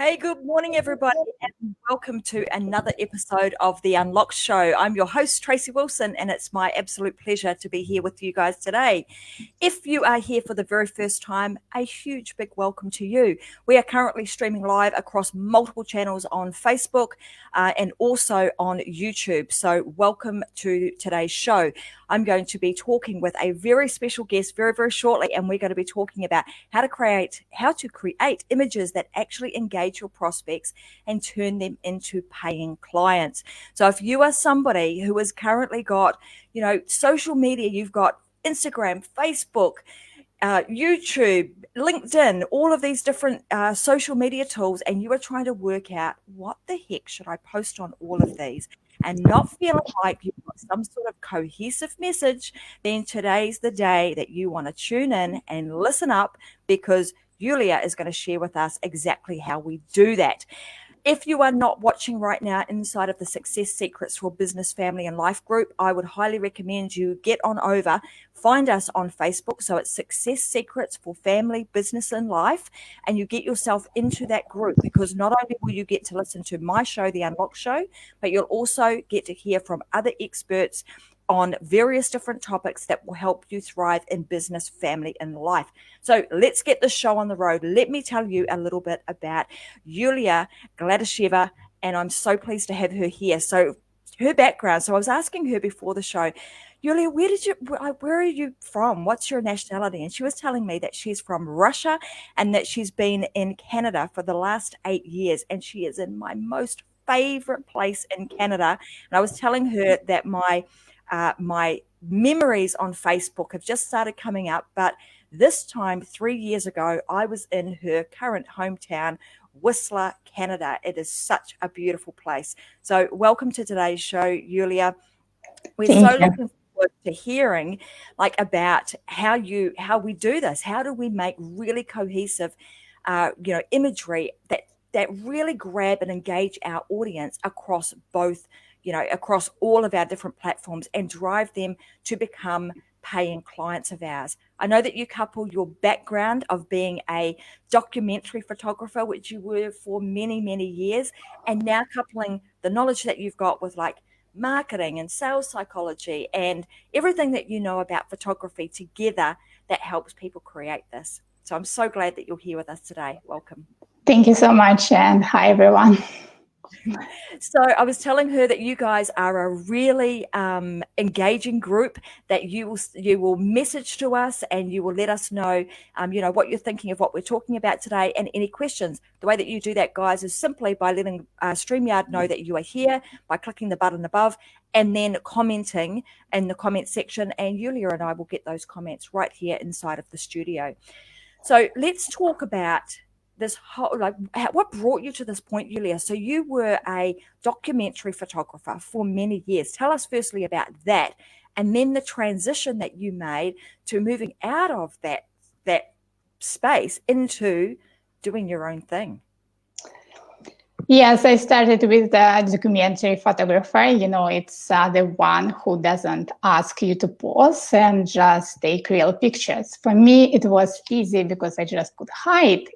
Hey, good morning, everybody, and welcome to another episode of The Unlocked Show. I'm your host, Tracy Wilson, and it's my absolute pleasure to be here with you guys today. If you are here for the very first time, a huge big welcome to you. We are currently streaming live across multiple channels on Facebook and also on YouTube. So welcome to today's show. I'm going to be talking with a very special guest very, very shortly, and we're going to be talking about how to create images that actually engage your prospects and turn them into paying clients. So if you are somebody who has currently got, social media, you've got Instagram, Facebook, YouTube, LinkedIn, all of these different social media tools, and you are trying to work out what the heck should I post on all of these and not feeling like you've got some sort of cohesive message, then today's the day that you want to tune in and listen up, because Yulia is going to share with us exactly how we do that. If you are not watching right now inside of the Success Secrets for Business, Family and Life group, I would highly recommend you get on over, find us on Facebook. So it's Success Secrets for Family, Business and Life, and you get yourself into that group, because not only will you get to listen to my show, The Unlock Show, but you'll also get to hear from other experts on various different topics that will help you thrive in business, family, and life. So let's get the show on the road. Let me tell you a little bit about Yulia Gladisheva, and I'm so pleased to have her here. So her background, so I was asking her before the show, Yulia, where are you from? What's your nationality? And she was telling me that she's from Russia and that she's been in Canada for the last 8 years, and she is in my most favorite place in Canada. And I was telling her that my memories on Facebook have just started coming up, but this time 3 years ago, I was in her current hometown, Whistler, Canada. It is such a beautiful place. So welcome to today's show, Yulia. We're looking forward to hearing about how we do this. How do we make really cohesive, imagery that really grab and engage our audience across across all of our different platforms and drive them to become paying clients of ours. I know that you couple your background of being a documentary photographer, which you were for many, many years, and now coupling the knowledge that you've got with marketing and sales psychology and everything that you know about photography together that helps people create this. So I'm so glad that you're here with us today. Welcome. Thank you so much, and hi, everyone. So I was telling her that you guys are a really engaging group, that you will message to us and you will let us know, what you're thinking of what we're talking about today and any questions. The way that you do that, guys, is simply by letting StreamYard know that you are here by clicking the button above and then commenting in the comment section, and Yulia and I will get those comments right here inside of the studio. So let's talk about this whole, what brought you to this point, Yulia? So you were a documentary photographer for many years. Tell us firstly about that, and then the transition that you made to moving out of that space into doing your own thing. Yes, I started with the documentary photographer. It's the one who doesn't ask you to pose and just take real pictures. For me, it was easy because I just could hide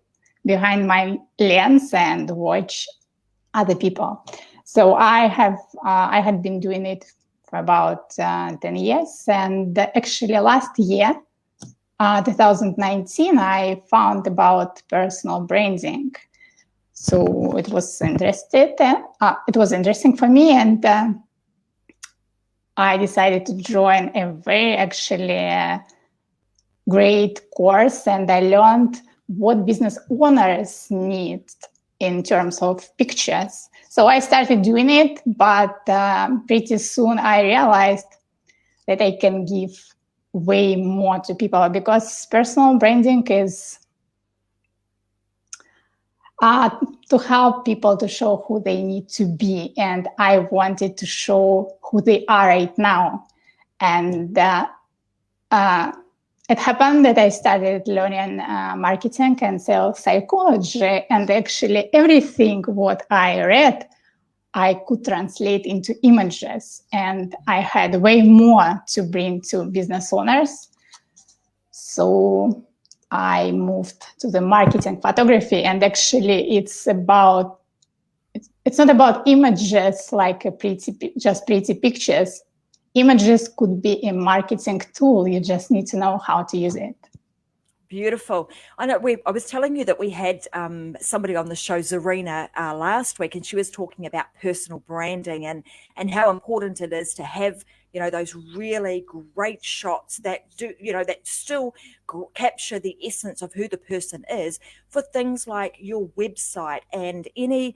behind my lens and watch other people. So I had been doing it for about 10 years. And actually last year, 2019, I found about personal branding. So it was interesting for me. And I decided to join a very great course, and I learned what business owners need in terms of pictures. So I started doing it, but pretty soon I realized that I can give way more to people, because personal branding is to help people to show who they need to be. And I wanted to show who they are right now. And it happened that I started learning marketing and sales psychology, and actually everything what I read, I could translate into images, and I had way more to bring to business owners. So I moved to the marketing photography, and actually it's not about images like just pretty pictures. Images could be a marketing tool. You just need to know how to use it. Beautiful. I know I was telling you that we had somebody on the show, Zarina, last week, and she was talking about personal branding and how important it is to have, those really great shots that that still capture the essence of who the person is for things like your website and any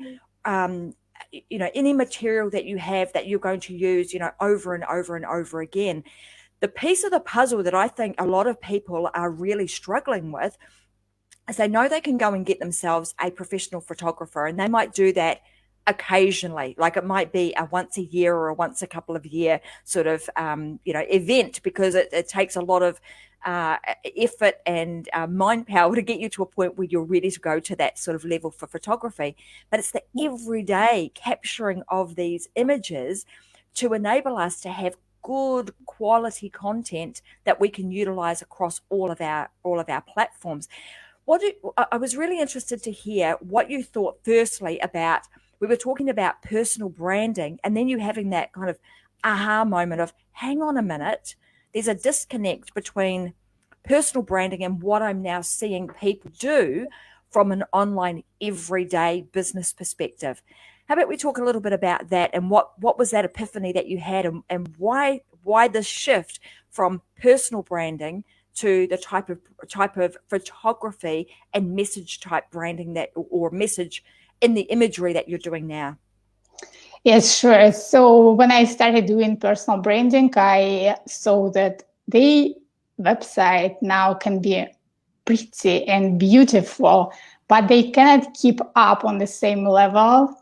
material that you have that you're going to use, over and over and over again. The piece of the puzzle that I think a lot of people are really struggling with is they know they can go and get themselves a professional photographer, and they might do that occasionally. Like it might be a once a year or a once a couple of year sort of, event, because it takes a lot of effort and mind power to get you to a point where you're ready to go to that sort of level for photography. But it's the everyday capturing of these images to enable us to have good quality content that we can utilize across all of our platforms. I was really interested to hear what you thought firstly about, we were talking about personal branding, and then you having that kind of aha moment of, hang on a minute, there's a disconnect between personal branding and what I'm now seeing people do from an online everyday business perspective. How about we talk a little bit about that, and what was that epiphany that you had, and why this shift from personal branding to the type of photography and message type branding that, or message in the imagery that you're doing now? Yes, sure. So when I started doing personal branding, I saw that the website now can be pretty and beautiful, but they cannot keep up on the same level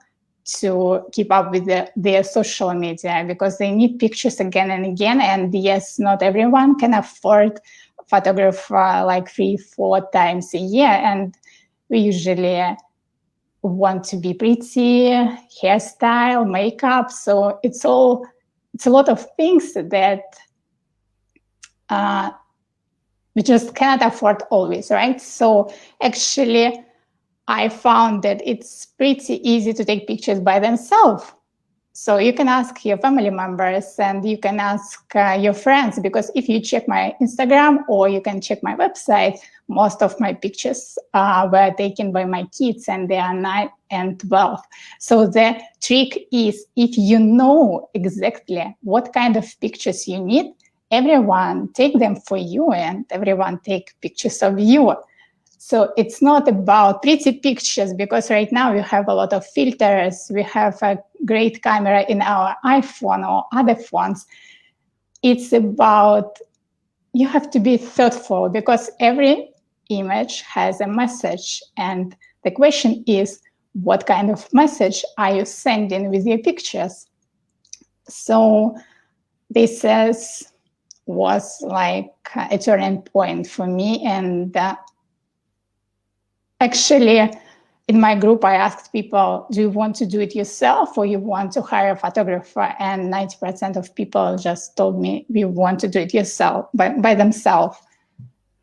to keep up with their social media, because they need pictures again and again. And yes, not everyone can afford photographer like 3-4 times a year. And we usually want to be pretty, hairstyle, makeup. So it's a lot of things that we just cannot afford always, right? So actually, I found that it's pretty easy to take pictures by themselves. So you can ask your family members, and you can ask your friends, because if you check my Instagram or you can check my website, most of my pictures were taken by my kids, and they are 9 and 12. So the trick is, if you know exactly what kind of pictures you need, everyone take them for you, and everyone take pictures of you. So it's not about pretty pictures, because right now we have a lot of filters. We have a great camera in our iPhone or other phones. It's about, you have to be thoughtful, because every image has a message. And the question is, what kind of message are you sending with your pictures? So this was like a turning point for me. And actually, in my group, I asked people, do you want to do it yourself or you want to hire a photographer? And 90% of people just told me, we want to do it yourself, by themselves.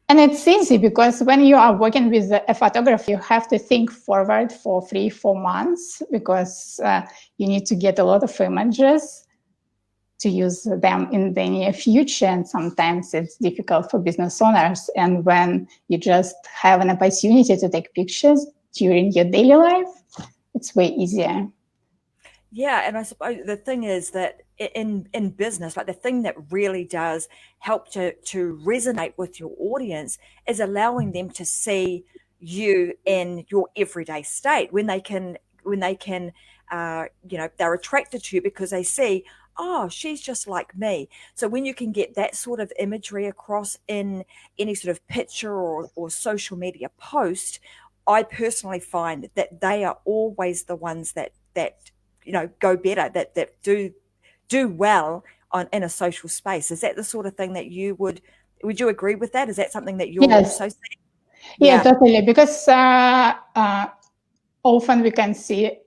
And it's easy, because when you are working with a photographer, you have to think forward for 3-4 months, because you need to get a lot of images to use them in the near future. And sometimes it's difficult for business owners. And when you just have an opportunity to take pictures during your daily life, it's way easier. Yeah, and I suppose the thing is that in business, like the thing that really does help to resonate with your audience is allowing them to see you in your everyday state, when they can they're attracted to you because they see, oh, she's just like me. So when you can get that sort of imagery across in any sort of picture or social media post, I personally find that they are always the ones that go better, that do well in a social space. Is that the sort of thing that would you agree with that? Is that something that you're also seeing? Yeah, totally. Because often we can see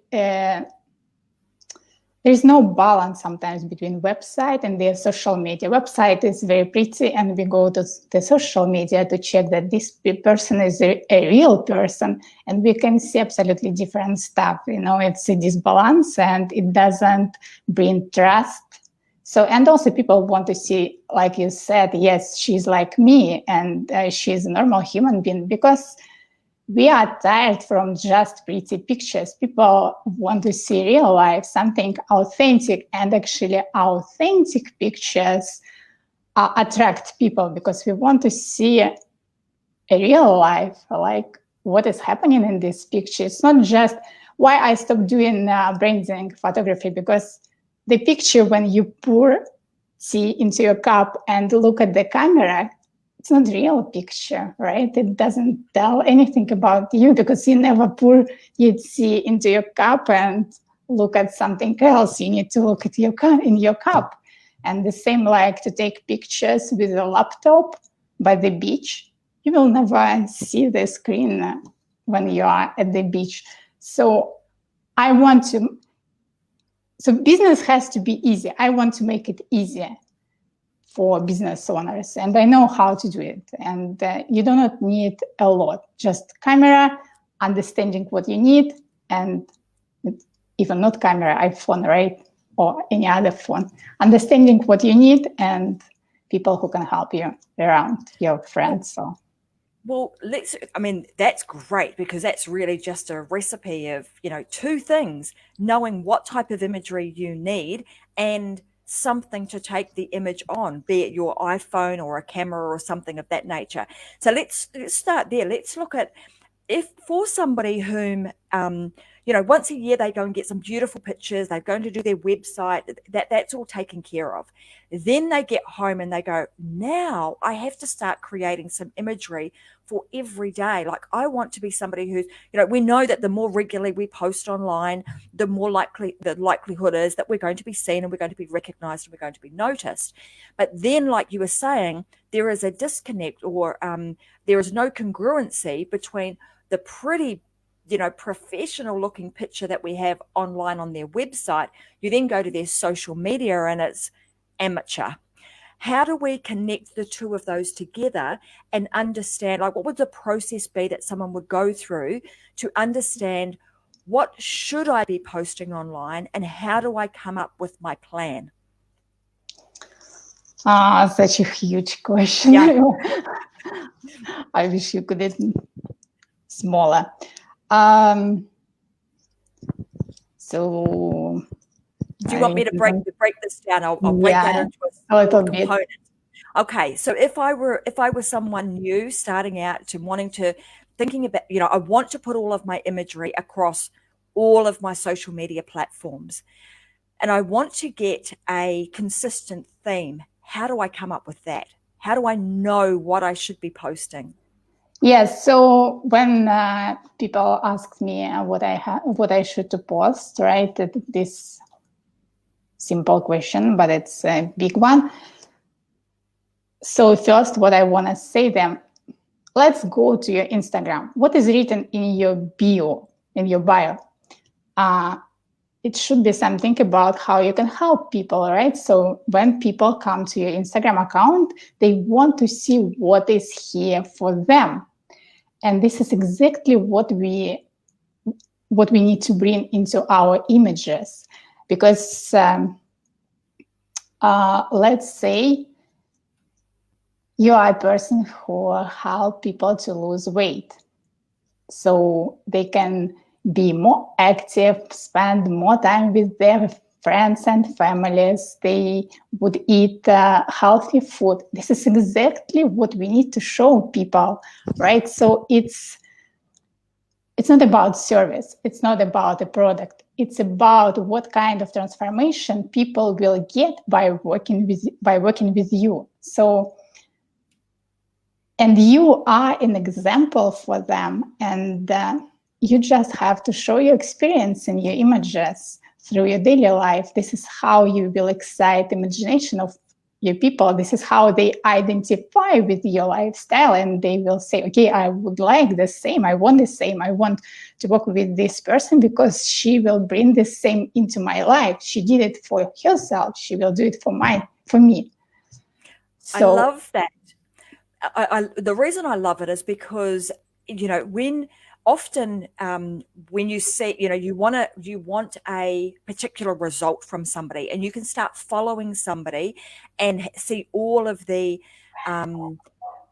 there's no balance sometimes between website and their social media. Website is very pretty, and we go to the social media to check that this person is a real person, and we can see absolutely different stuff. It's a disbalance, and it doesn't bring trust. So, and also people want to see, like you said, yes, she's like me, and she's a normal human being, because we are tired from just pretty pictures. People want to see real life, something authentic, and actually authentic pictures attract people, because we want to see a real life, like what is happening in this picture. It's not just why I stopped doing branding photography, because the picture, when you pour tea into your cup and look at the camera, it's not real picture, right? It doesn't tell anything about you, because you never pour your tea into your cup and look at something else. You need to look at your cup. And the same, like to take pictures with a laptop by the beach. You will never see the screen when you are at the beach. So business has to be easy. I want to make it easier for business owners, and I know how to do it. And you do not need a lot, just camera, understanding what you need, and even not camera, iPhone, right? Or any other phone, understanding what you need, and people who can help you around, your friends. So. Well, that's great, because that's really just a recipe of, two things: knowing what type of imagery you need and something to take the image on, be it your iPhone or a camera or something of that nature. So let's start there. Let's look at, if for somebody whom, once a year they go and get some beautiful pictures, they're going to do their website, that's all taken care of. Then they get home and they go, now I have to start creating some imagery for every day. Like, I want to be somebody who's, we know that the more regularly we post online, the more the likelihood is that we're going to be seen and we're going to be recognized and we're going to be noticed. But then, like you were saying, there is a disconnect, or there is no congruency between the pretty, professional looking picture that we have online on their website. You then go to their social media and it's amateur. How do we connect the two of those together and understand, like, what would the process be that someone would go through to understand what should I be posting online and how do I come up with my plan? Such a huge question. Yeah. I wish you could it smaller. So do you want me to break this down? I'll break that into a little component. Okay, so if I were someone new starting out, thinking about, I want to put all of my imagery across all of my social media platforms, and I want to get a consistent theme. How do I come up with that? How do I know what I should be posting? Yes. So when people ask me what I should post, right? This simple question, but it's a big one. So first, what I want to say them, let's go to your Instagram. What is written in your bio? It should be something about how you can help people, right? So when people come to your Instagram account, they want to see what is here for them. And this is exactly what we need to bring into our images. Because let's say you are a person who helps people to lose weight. So they can be more active, spend more time with their friends and families. They would eat healthy food. This is exactly what we need to show people, right? So it's not about service. It's not about a product. It's about what kind of transformation people will get by working with you. So, and you are an example for them, and you just have to show your experience in your images through your daily life. This is how you will excite the imagination of your people. This is how they identify with your lifestyle, and they will say, okay, I would like the same, I want the same, I want to work with this person because she will bring the same into my life. She did it for herself, she will do it for me. I So love that. The reason I love it is because, when often when you see, you want a particular result from somebody, and you can start following somebody and see all of the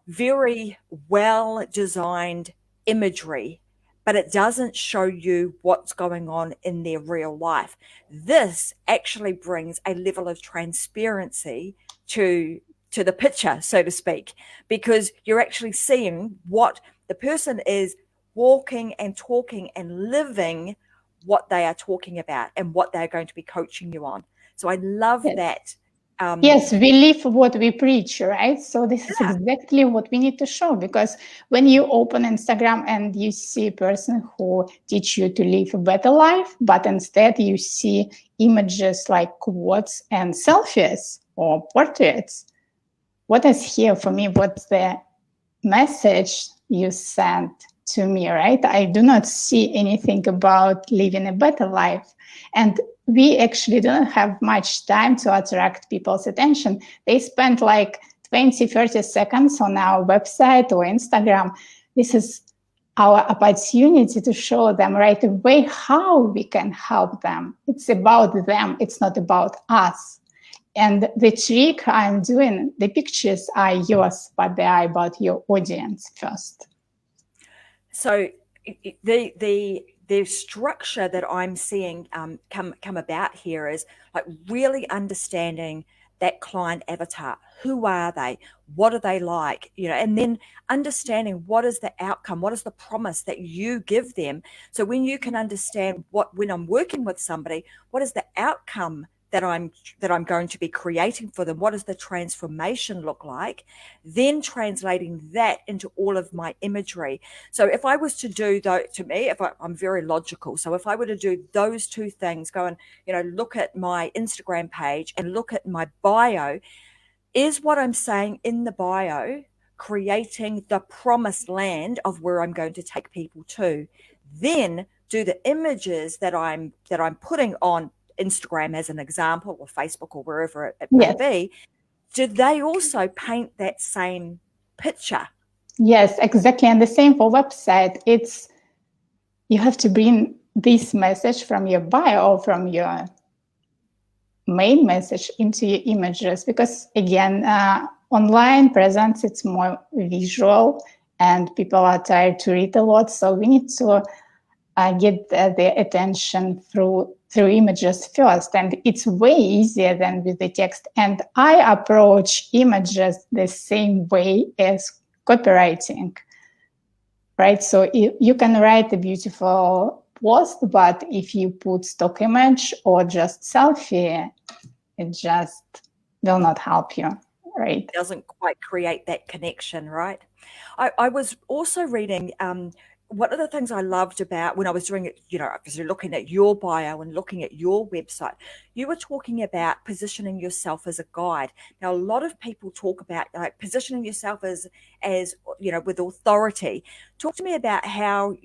very well designed imagery, but it doesn't show you what's going on in their real life. This actually brings a level of transparency to the picture, so to speak, because you're actually seeing what the person is walking and talking and living, what they are talking about and what they're going to be coaching you on. So I love yes. that. Yes, we live what we preach, right? So this is exactly what we need to show, because when you open Instagram and you see a person who teach you to live a better life, but instead you see images like quotes and selfies or portraits, what is here for me? What's the message you sent to me, right? I do not see anything about living a better life. And we actually don't have much time to attract people's attention. They spend like 20, 30 seconds on our website or Instagram. This is our opportunity to show them right away how we can help them. It's about them, it's not about us. And the trick I'm doing, the pictures are yours, but they are about your audience first. So the structure that I'm seeing come about here is like really understanding that client avatar. Who are they? What are they like? And then understanding what is the outcome, what is the promise that you give them. So when you can understand when I'm working with somebody, what is the outcome that I'm going to be creating for them? What does the transformation look like? Then translating that into all of my imagery. So if I was to do, though, to me, I'm very logical. So if I were to do those two things, go and look at my Instagram page and look at my bio, is what I'm saying in the bio creating the promised land of where I'm going to take people to? Then do the images that I'm putting on Instagram as an example, or Facebook, or wherever it may be, do they also paint that same picture? Yes, exactly. And the same for website. You have to bring this message from your bio, from your main message into your images, because again, online presence, it's more visual and people are tired to read a lot. So we need to get their attention through images first, and it's way easier than with the text. And I approach images the same way as copywriting, right? So you can write a beautiful post, but if you put stock image or just selfie, it just will not help you, right? It doesn't quite create that connection, right? I was also reading, one of the things I loved about when I was doing it, obviously looking at your bio and looking at your website, you were talking about positioning yourself as a guide. Now, a lot of people talk about like positioning yourself as with authority. Talk to me about how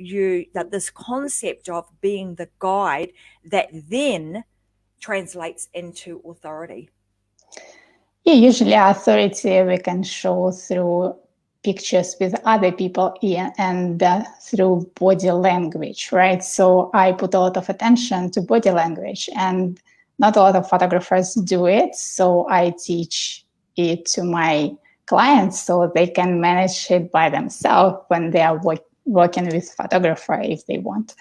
that this concept of being the guide that then translates into authority. Yeah, usually authority we can show through pictures with other people and through body language, right? So I put a lot of attention to body language, and not a lot of photographers do it. So I teach it to my clients so they can manage it by themselves when they are working with photographer if they want.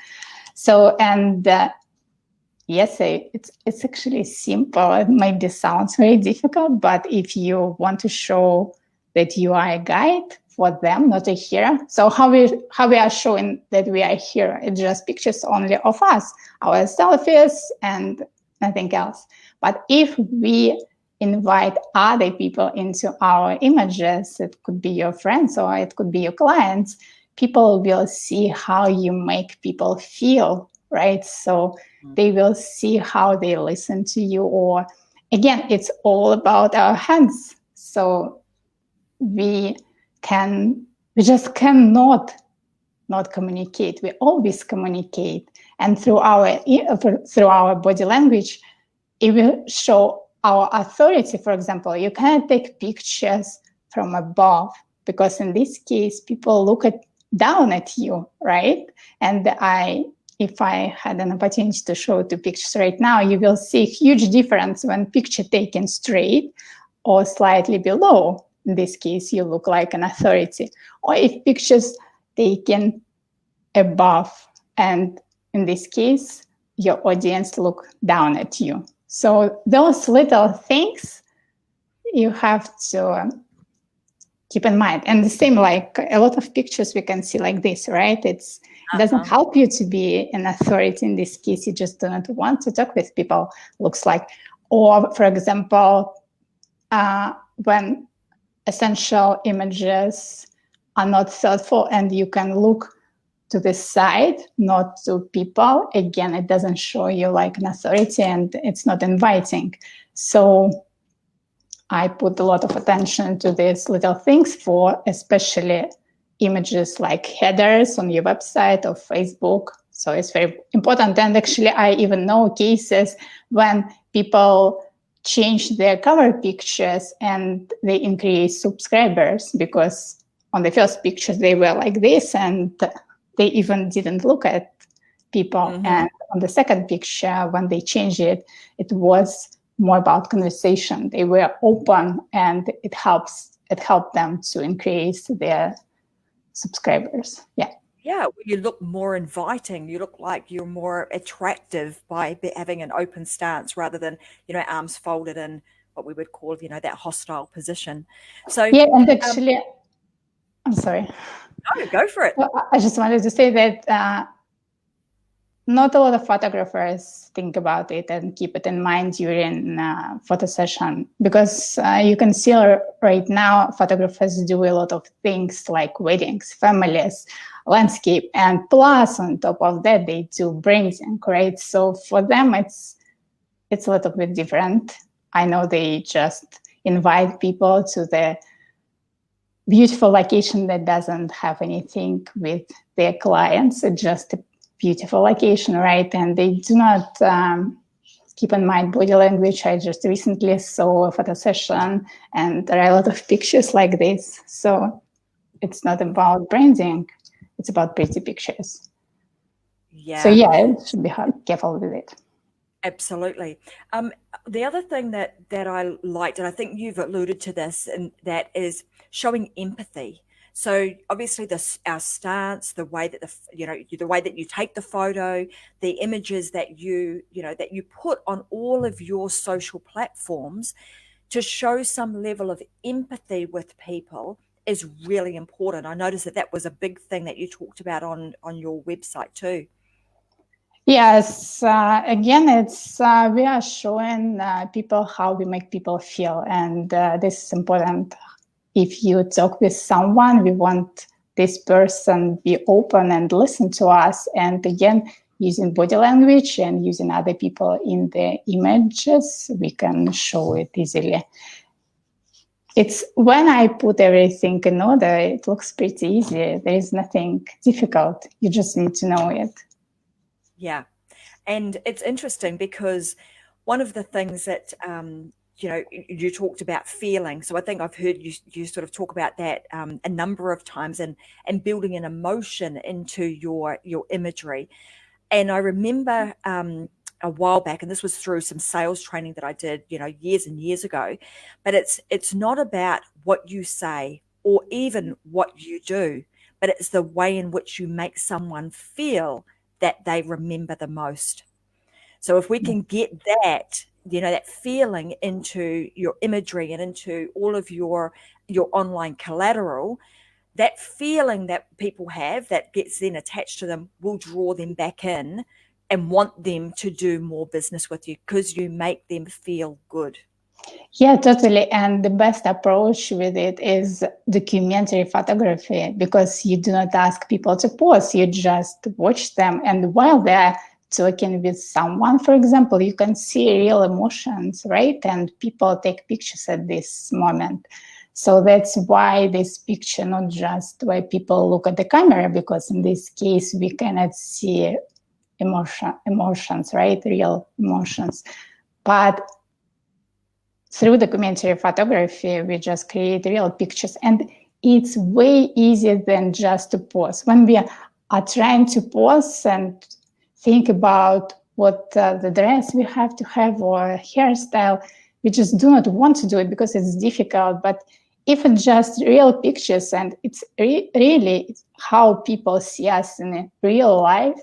So, and yes, it's actually simple. It maybe sounds very difficult, but if you want to show that you are a guide for them, not a hero. So how we are showing that we are a hero? It's just pictures only of us, our selfies, and nothing else. But if we invite other people into our images, it could be your friends or it could be your clients, people will see how you make people feel, right? So they will see how they listen to you, or again, it's all about our hands. So we just cannot not communicate. We always communicate, and through our body language, it will show our authority. For example, you cannot take pictures from above, because in this case, people look down at you, right? And if I had an opportunity to show two pictures right now, you will see a huge difference when picture taken straight or slightly below. In this case, you look like an authority. Or if pictures taken above, and in this case, your audience look down at you. So those little things you have to keep in mind. And the same, like a lot of pictures we can see like this, right? It doesn't help you to be an authority. In this case, you just do not want to talk with people, looks like. Or, for example, when essential images are not thoughtful and you can look to the side, not to people, again, it doesn't show you like an authority and it's not inviting. So I put a lot of attention to these little things for especially images like headers on your website or Facebook. So it's very important. And actually, I even know cases when people change their cover pictures and they increase subscribers, because on the first pictures they were like this and they even didn't look at people. Mm-hmm. And on the second picture, when they changed it, it was more about conversation. They were open, and it helped them to increase their subscribers. Yeah. Yeah, you look more inviting. You look like you're more attractive by having an open stance rather than, arms folded in what we would call, that hostile position. So yeah, and actually, I'm sorry. No, go for it. I just wanted to say that not a lot of photographers think about it and keep it in mind during photo session, because you can see right now photographers do a lot of things like weddings, families, landscape, and plus on top of that they do branding, right? So for them it's a little bit different. I know they just invite people to the beautiful location that doesn't have anything with their clients. It's just a beautiful location, right? And they do not keep in mind body language. I just recently saw a photo session and there are a lot of pictures like this. So it's not about branding, it's about pretty pictures. Yeah. So yeah, it should be careful with it. Absolutely. The other thing that I liked, and I think you've alluded to this, and that is showing empathy. So obviously our stance, the way that the way that you take the photo, the images that you put on all of your social platforms to show some level of empathy with people is really important. I noticed that was a big thing that you talked about on your website too. Yes, again, it's we are showing people how we make people feel, and this is important. If you talk with someone, we want this person be open and listen to us. And again, using body language and using other people in the images, we can show it easily. It's when I put everything in order, it looks pretty easy. There is nothing difficult. You just need to know it. Yeah. And it's interesting because one of the things that, you talked about feeling. So I think I've heard you sort of talk about that a number of times, and building an emotion into your imagery. And I remember a while back, and this was through some sales training that I did, years and years ago, but it's not about what you say or even what you do, but it's the way in which you make someone feel that they remember the most. So if we can get that, that feeling into your imagery and into all of your online collateral, that feeling that people have that gets then attached to them will draw them back in and want them to do more business with you because you make them feel good. Yeah, totally. And the best approach with it is documentary photography, because you do not ask people to pause, you just watch them. And while they're talking with someone, for example, you can see real emotions, right? And people take pictures at this moment. So that's why this picture, not just why people look at the camera, because in this case, we cannot see emotions, right? Real emotions. But through documentary photography, we just create real pictures. And it's way easier than just to pose. When we are trying to pose and think about what the dress we have to have or hairstyle, we just do not want to do it because it's difficult. But if it's just real pictures and it's really how people see us in real life,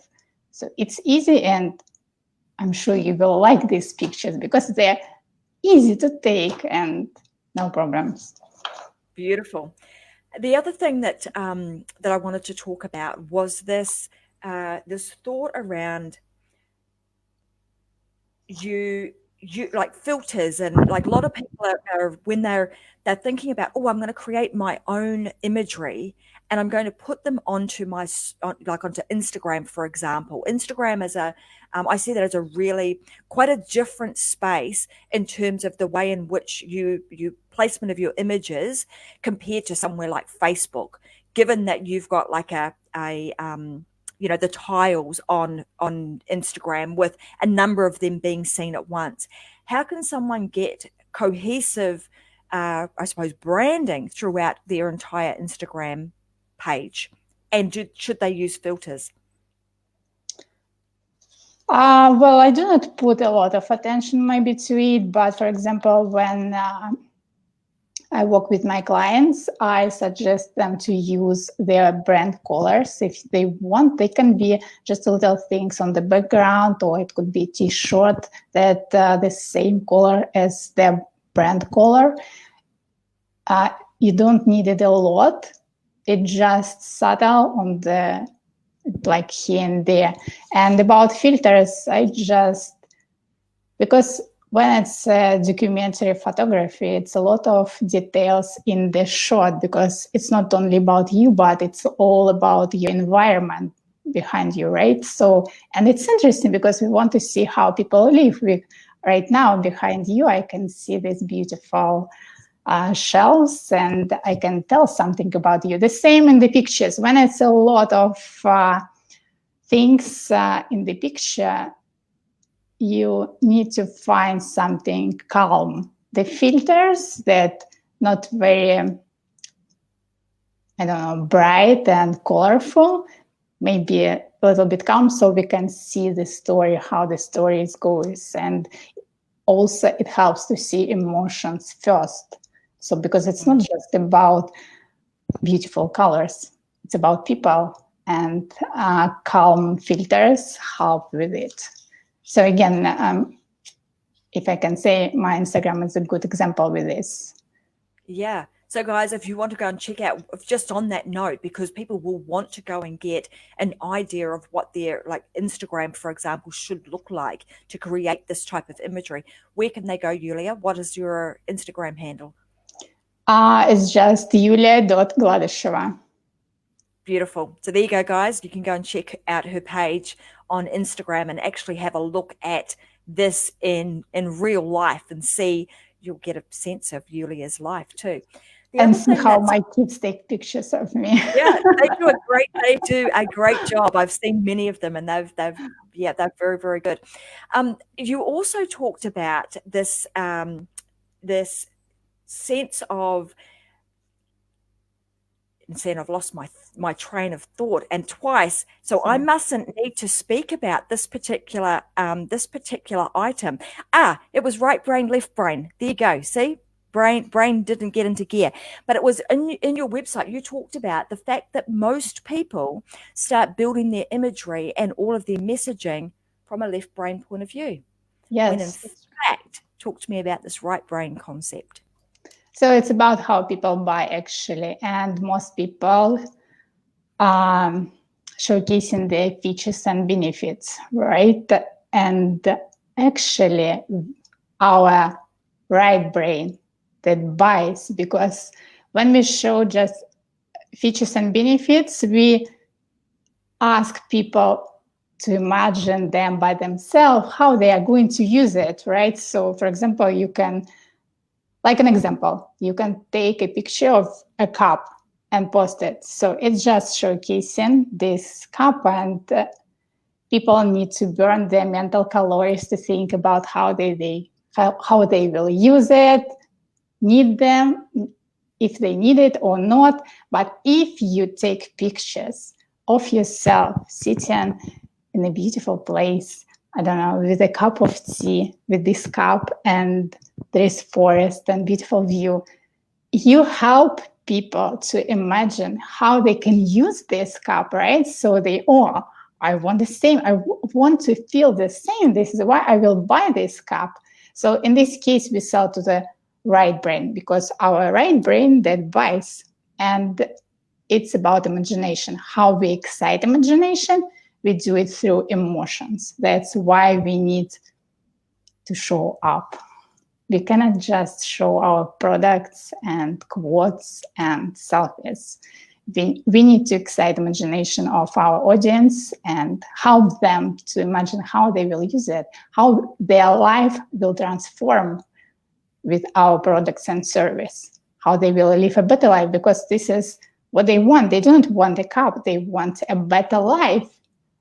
so it's easy, and I'm sure you will like these pictures because they're easy to take and no problems. Beautiful. The other thing that that I wanted to talk about was this thought around you you like filters, and like a lot of people are when they're thinking about, oh, I'm going to create my own imagery and I'm going to put them onto like onto Instagram, for example. Instagram is I see that as a really quite a different space in terms of the way in which you placement of your images compared to somewhere like Facebook, given that you've got like a you know, the tiles on Instagram with a number of them being seen at once. How can someone get cohesive, I suppose, branding throughout their entire Instagram page? And should they use filters? Well, I do not put a lot of attention maybe to it, but for example, when I work with my clients, I suggest them to use their brand colors. If they want, they can be just little things on the background, or it could be a t-shirt that the same color as their brand color. You don't need it a lot. It just subtle on the, like here and there. And about filters, because when it's documentary photography, it's a lot of details in the shot, because it's not only about you, but it's all about your environment behind you, right? So, and it's interesting because we want to see how people live. Right now, behind you, I can see this beautiful shells, and I can tell something about you. The same in the pictures. When it's a lot of things in the picture, you need to find something calm. The filters that not very, I don't know, bright and colorful, maybe a little bit calm, so we can see the story, how the story goes. And also it helps to see emotions first. So because it's not just about beautiful colors, it's about people, and calm filters help with it. So again, if I can say, my Instagram is a good example with this. Yeah. So, guys, if you want to go and check out, just on that note, because people will want to go and get an idea of what their like Instagram, for example, should look like to create this type of imagery, where can they go, Yulia? What is your Instagram handle? It's just yulia.gladisheva. Beautiful. So there you go, guys. You can go and check out her page on Instagram and actually have a look at this in real life and see. You'll get a sense of Yulia's life too. The And other see thing how that's my kids take pictures of me. yeah, they do a great job. I've seen many of them, and they're very, very good. You also talked about this sense of, and I've lost my train of thought, and twice, so I mustn't need to speak about this particular item. It was right brain, left brain. There you go. See, brain didn't get into gear, but it was in your website. You talked about the fact that most people start building their imagery and all of their messaging from a left brain point of view. Yes. When in fact, talk to me about this right brain concept. So it's about how people buy, actually, and most people showcasing their features and benefits, right? And actually, our right brain that buys, because when we show just features and benefits, we ask people to imagine them by themselves, how they are going to use it, right? So for example, you can, like an example, you can take a picture of a cup and post it. So it's just showcasing this cup, and people need to burn their mental calories to think about how they will use it, need them, if they need it or not. But if you take pictures of yourself sitting in a beautiful place, I don't know, with a cup of tea, with this cup, and there is forest and beautiful view, you help people to imagine how they can use this cup, right? So they, oh, I want the same. I want to feel the same. This is why I will buy this cup. So in this case, we sell to the right brain, because our right brain that buys, and it's about imagination. How we excite imagination, we do it through emotions. That's why we need to show up. We cannot just show our products and quotes and selfies. We need to excite imagination of our audience and help them to imagine how they will use it, how their life will transform with our products and service, how they will live a better life, because this is what they want. They don't want a cup, they want a better life,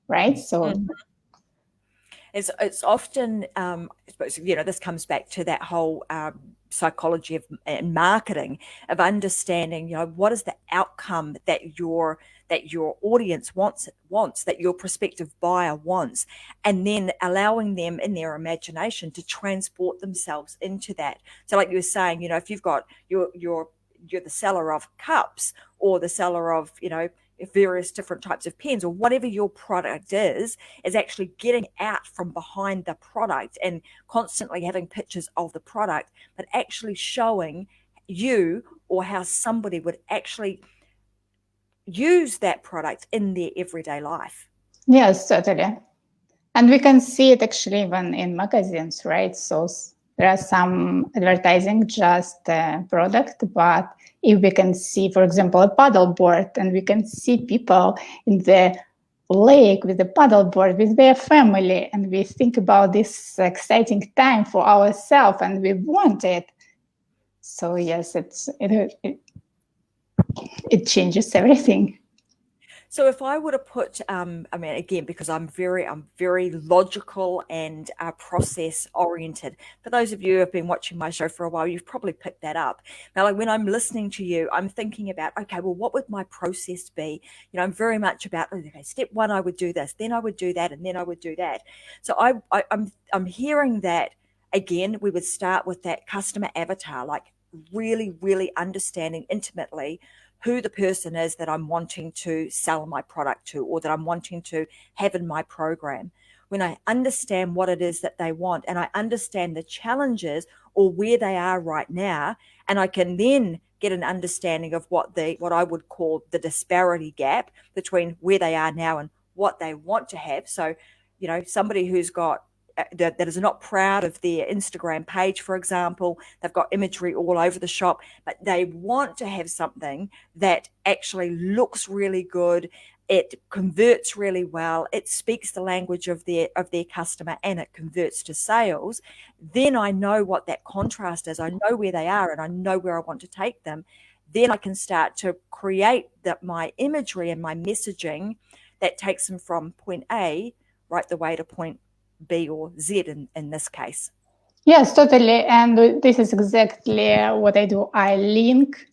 right? So it's often, I suppose, this comes back to that whole psychology of and marketing, of understanding, what is the outcome that your audience wants, that your prospective buyer wants, and then allowing them in their imagination to transport themselves into that. So like you were saying, if you've got you're the seller of cups, or the seller of, various different types of pens, or whatever your product is actually getting out from behind the product and constantly having pictures of the product, but actually showing you, or how somebody would actually use that product in their everyday life. yes, totally. And we can see it actually even in magazines, right? So there are some advertising just a product, but if we can see, for example, a paddleboard, and we can see people in the lake with the paddleboard with their family, and we think about this exciting time for ourselves, and we want it. So yes, it changes everything. So if I were to put, again, because I'm very logical and process oriented. For those of you who have been watching my show for a while, you've probably picked that up. Now, like when I'm listening to you, I'm thinking about, okay, well, what would my process be? I'm very much about, okay, step one, I would do this, then I would do that, and then I would do that. So I'm hearing that again. We would start with that customer avatar, like really, really understanding intimately who the person is that I'm wanting to sell my product to, or that I'm wanting to have in my program. When I understand what it is that they want, and I understand the challenges or where they are right now, and I can then get an understanding of what I would call the disparity gap between where they are now and what they want to have. So, somebody who's got that is not proud of their Instagram page, for example. They've got imagery all over the shop, but they want to have something that actually looks really good. It converts really well. It speaks the language of their customer, and it converts to sales. Then I know what that contrast is. I know where they are, and I know where I want to take them. Then I can start to create my imagery and my messaging that takes them from point A right the way to point B or Z in this case. Yes, totally. And this is exactly what I do. I link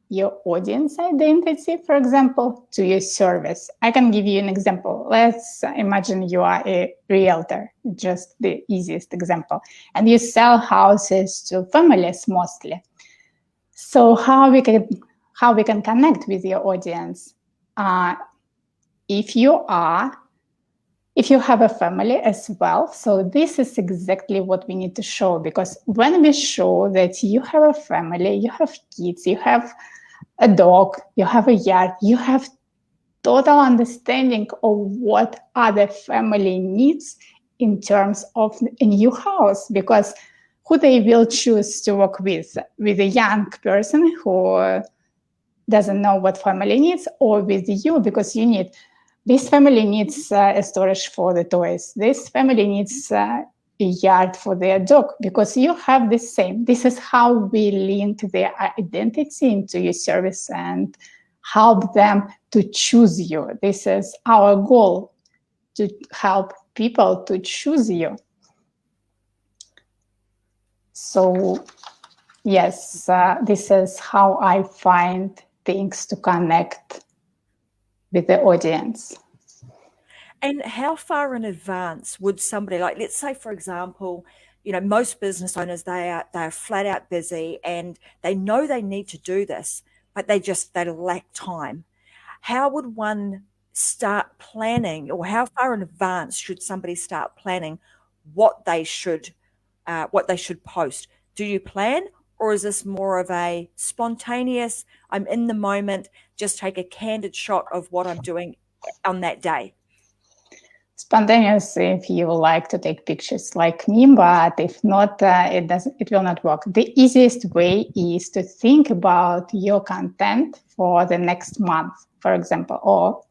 your audience identity, for example, to your service. I can give you an example. Let's imagine you are a realtor, just the easiest example, and you sell houses to families mostly. So how we can connect with your audience? If you have a family as well, so this is exactly what we need to show, because when we show that you have a family, you have kids, you have a dog, you have a yard, you have total understanding of what other family needs in terms of a new house, because who they will choose to work with a young person who doesn't know what family needs, or with you, because you need this family needs a storage for the toys. This family needs a yard for their dog, because you have the same. This is how we link their identity into your service and help them to choose you. This is our goal, to help people to choose you. So yes, this is how I find things to connect with the audience. And how far in advance would somebody, like, let's say, for example, most business owners, they are flat out busy and they know they need to do this, but they lack time. How would one start planning, or how far in advance should somebody start planning what they should post? Do you plan, or is this more of a spontaneous, I'm in the moment, just take a candid shot of what I'm doing on that day? Spontaneous if you like to take pictures like me, but if not, it will not work. The easiest way is to think about your content for the next month, for example, or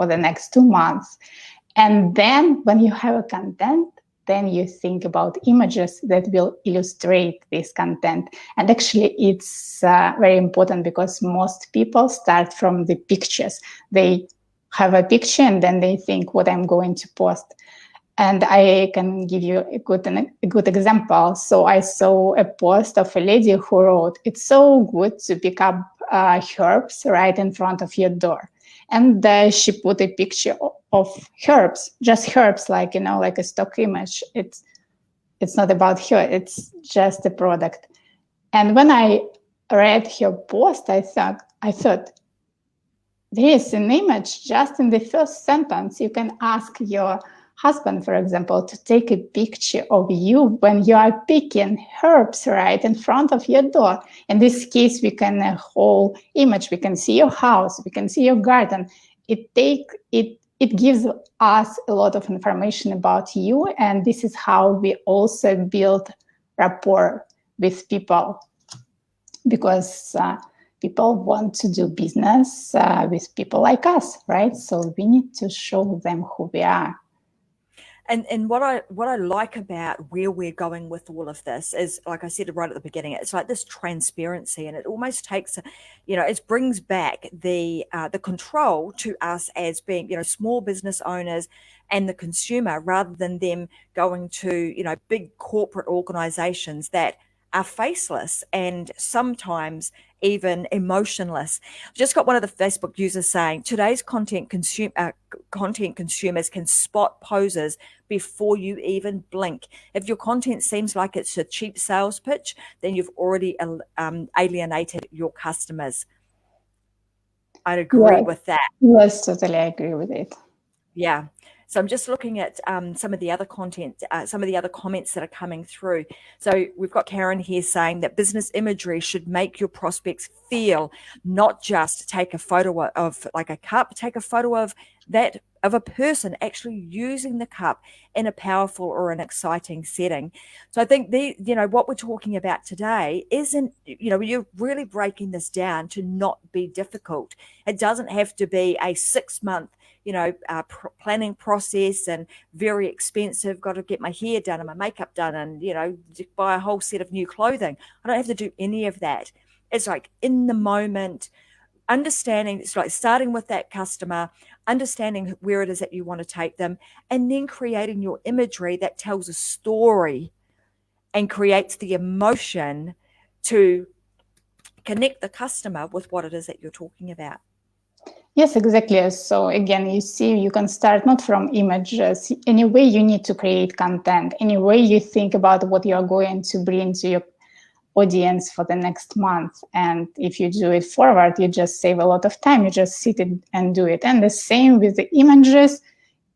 the next 2 months. And then when you have a content, then you think about images that will illustrate this content. And actually, it's very important, because most people start from the pictures. They have a picture and then they think what I'm going to post. And I can give you a good example. So I saw a post of a lady who wrote, "It's so good to pick up herbs right in front of your door." And she put a picture of herbs, just herbs, like a stock image. It's not about her, it's just a product. And when I read her post, I thought, there is an image just in the first sentence. You can ask your husband, for example, to take a picture of you when you are picking herbs right in front of your door. In this case, we can a whole image. We can see your house. We can see your garden. It gives us a lot of information about you, and this is how we also build rapport with people, because people want to do business with people like us, right? So we need to show them who we are. And what I like about where we're going with all of this is, like I said right at the beginning, it's like this transparency, and it almost takes, it brings back the control to us as being, small business owners and the consumer, rather than them going to, big corporate organizations that are faceless and sometimes even emotionless. Just got one of the Facebook users saying, today's content consumers can spot poses before you blink. If your content seems like it's a cheap sales pitch, then you've already alienated your customers. I'd agree with that. Yes, totally agree with it. Yeah. So I'm just looking at some of the other content, some of the other comments that are coming through. So we've got Karen here saying that business imagery should make your prospects feel, not just take a photo of like a cup, take a photo of a person actually using the cup in a powerful or an exciting setting. So I think what we're talking about today isn't, you're really breaking this down to not be difficult. It doesn't have to be a 6-month planning process and very expensive, got to get my hair done and my makeup done and, buy a whole set of new clothing. I don't have to do any of that. It's like in the moment, understanding, it's like starting with that customer, understanding where it is that you want to take them, and then creating your imagery that tells a story and creates the emotion to connect the customer with what it is that you're talking about. Yes, exactly. So again, you see, you can start not from images. Anyway, you need to create content. Anyway, you think about what you are going to bring to your audience for the next month. And if you do it forward, you just save a lot of time. You just sit and do it. And the same with the images.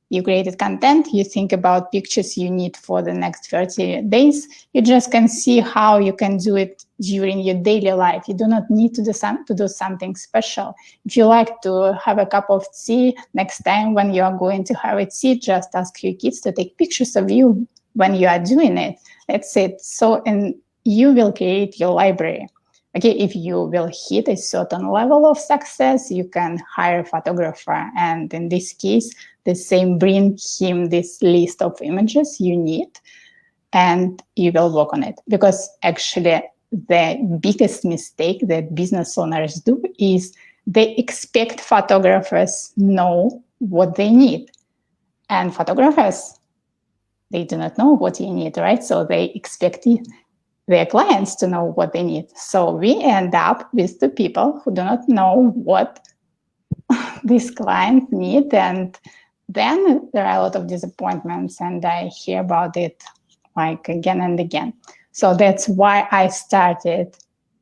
You created content, you think about pictures you need for the next 30 days. You just can see how you can do it during your daily life. You do not need to do something special. If you like to have a cup of tea, next time when you are going to have a tea, just ask your kids to take pictures of you when you are doing it. That's it. So, and you will create your library. okay, if you will hit a certain level of success, you can hire a photographer. And in this case, the same bring him this list of images you need, and you will work on it. Because actually, the biggest mistake that business owners do is they expect photographers know what they need. And photographers, they do not know what you need, right? So they expect their clients to know what they need. So we end up with the people who do not know what this client need, and then there are a lot of disappointments, and I hear about it like again and again. So that's why I started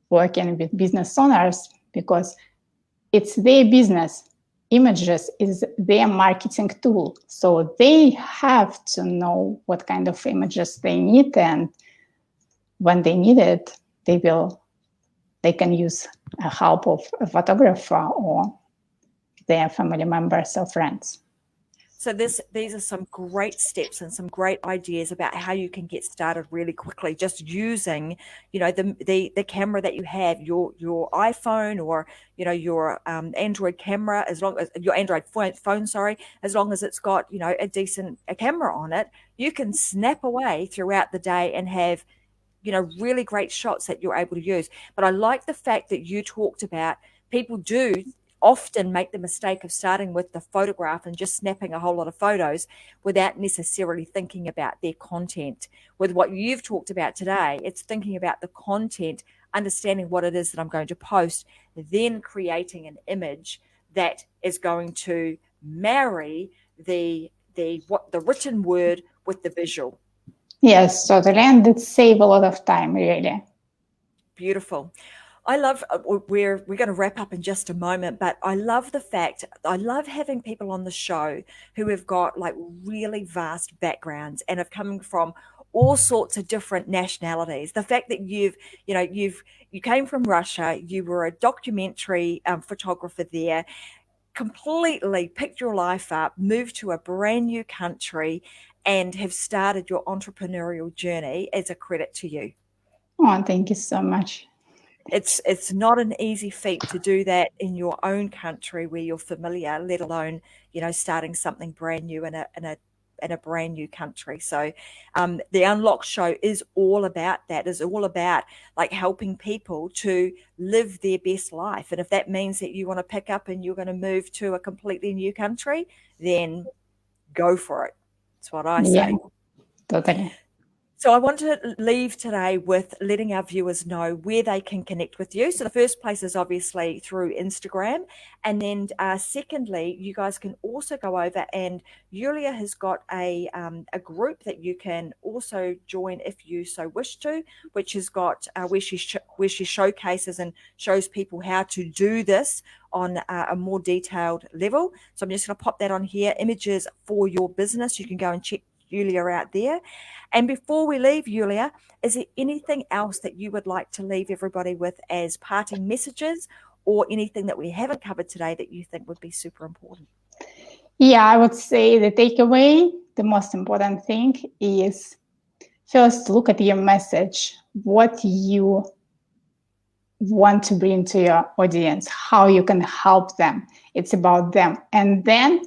working with business owners, because it's their business. Images is their marketing tool. So they have to know what kind of images they need, and when they need it, they can use a help of a photographer or their family members or friends. So these are some great steps and some great ideas about how you can get started really quickly, just using, the camera that you have, your iPhone, or your Android camera, as long as your Android phone, sorry, as long as it's got a decent camera on it, you can snap away throughout the day and have really great shots that you're able to use. But I like the fact that you talked about people do often make the mistake of starting with the photograph and just snapping a whole lot of photos without necessarily thinking about their content. With what you've talked about today, it's thinking about the content, understanding what it is that I'm going to post, then creating an image that is going to marry the written word with the visual. Yes, totally. And it saves a lot of time, really. Beautiful. I love, we're going to wrap up in just a moment, but I love having people on the show who have got like really vast backgrounds and have come from all sorts of different nationalities. The fact that you came from Russia, you were a documentary photographer there, completely picked your life up, moved to a brand new country, and have started your entrepreneurial journey, as a credit to you. Oh, thank you so much. It's not an easy feat to do that in your own country where you're familiar, let alone starting something brand new in a brand new country. So the Unlock Show is all about that. Is all about like helping people to live their best life. And if that means that you want to pick up and you're going to move to a completely new country, then go for it. That's what I say. Yeah, totally. So I want to leave today with letting our viewers know where they can connect with you. So the first place is obviously through Instagram. And then secondly, you guys can also go over, and Yulia has got a group that you can also join if you so wish to, which has got where she showcases and shows people how to do this on a more detailed level. So I'm just going to pop that on here, images for your business. You can go and check Yulia out there. And before we leave, Yulia, is there anything else that you would like to leave everybody with as parting messages, or anything that we haven't covered today that you think would be super important? Yeah, I would say the takeaway, the most important thing is first look at your message, what you want to bring to your audience, how you can help them. It's about them. And then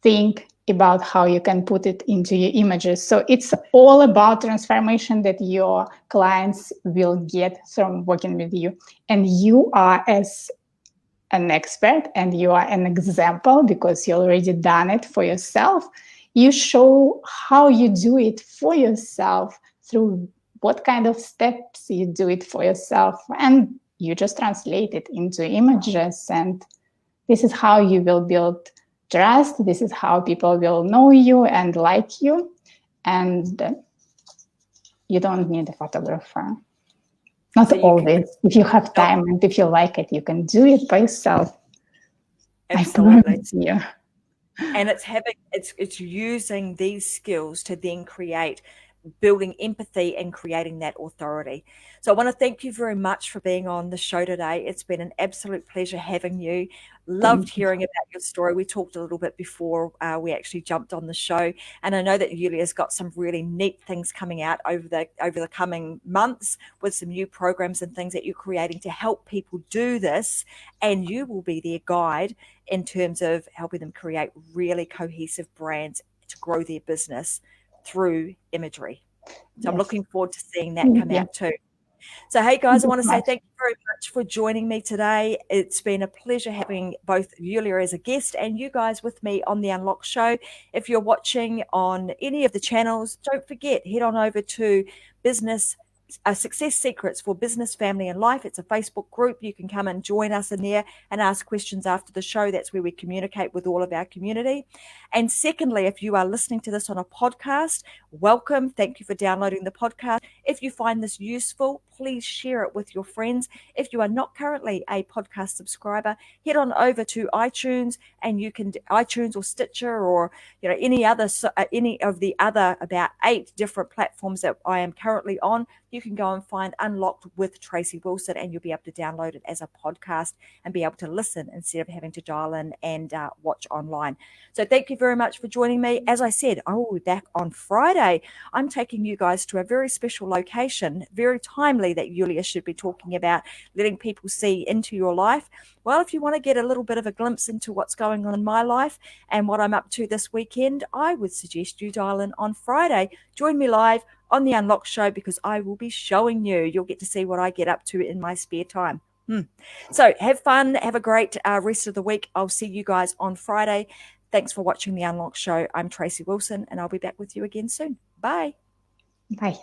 think about how you can put it into your images. So it's all about transformation that your clients will get from working with you. And you are, as an expert, and you are an example because you already done it for yourself. You show how you do it for yourself, through what kind of steps you do it for yourself, and you just translate it into images. And this is how you will build trust. This is how people will know you and like you. And you don't need a photographer. Not So always. If you have time and if you like it, you can do it by yourself. Absolutely. I promise you. And it's using these skills to then create building empathy and creating that authority. So I want to thank you very much for being on the show today. It's been an absolute pleasure having you. Loved hearing about your story. We talked a little bit before we actually jumped on the show, and I know that Yulia's got some really neat things coming out over the coming months with some new programs and things that you're creating to help people do this, and you will be their guide in terms of helping them create really cohesive brands to grow their business through imagery. So I'm looking forward to seeing that come out too. So, hey guys, I want to say thank you very much for joining me today. It's been a pleasure having both Yulia as a guest and you guys with me on the Unlock Show. If you're watching on any of the channels, don't forget, head on over to Business Success Secrets for Business, Family and Life. It's a Facebook group. You can come and join us in there and ask questions after the show. That's where we communicate with all of our community. And secondly, if you are listening to this on a podcast, welcome. Thank you for downloading the podcast. If you find this useful, please share it with your friends. If you are not currently a podcast subscriber, head on over to iTunes, and you can iTunes or Stitcher or any of the other about 8 different platforms that I am currently on. You can go and find Unlocked with Tracy Wilson, and you'll be able to download it as a podcast and be able to listen instead of having to dial in and watch online. So thank you very much for joining me. As I said, I will be back on Friday. I'm taking you guys to a very special location, very timely that Yulia should be talking about letting people see into your life. Well, if you want to get a little bit of a glimpse into what's going on in my life and what I'm up to this weekend, I would suggest you dial in on Friday. Join me live on the Unlock Show because I will be showing you. You'll get to see what I get up to in my spare time. So have fun. Have a great rest of the week. I'll see you guys on Friday. Thanks for watching the Unlock Show. I'm Tracy Wilson, and I'll be back with you again soon. Bye. Bye.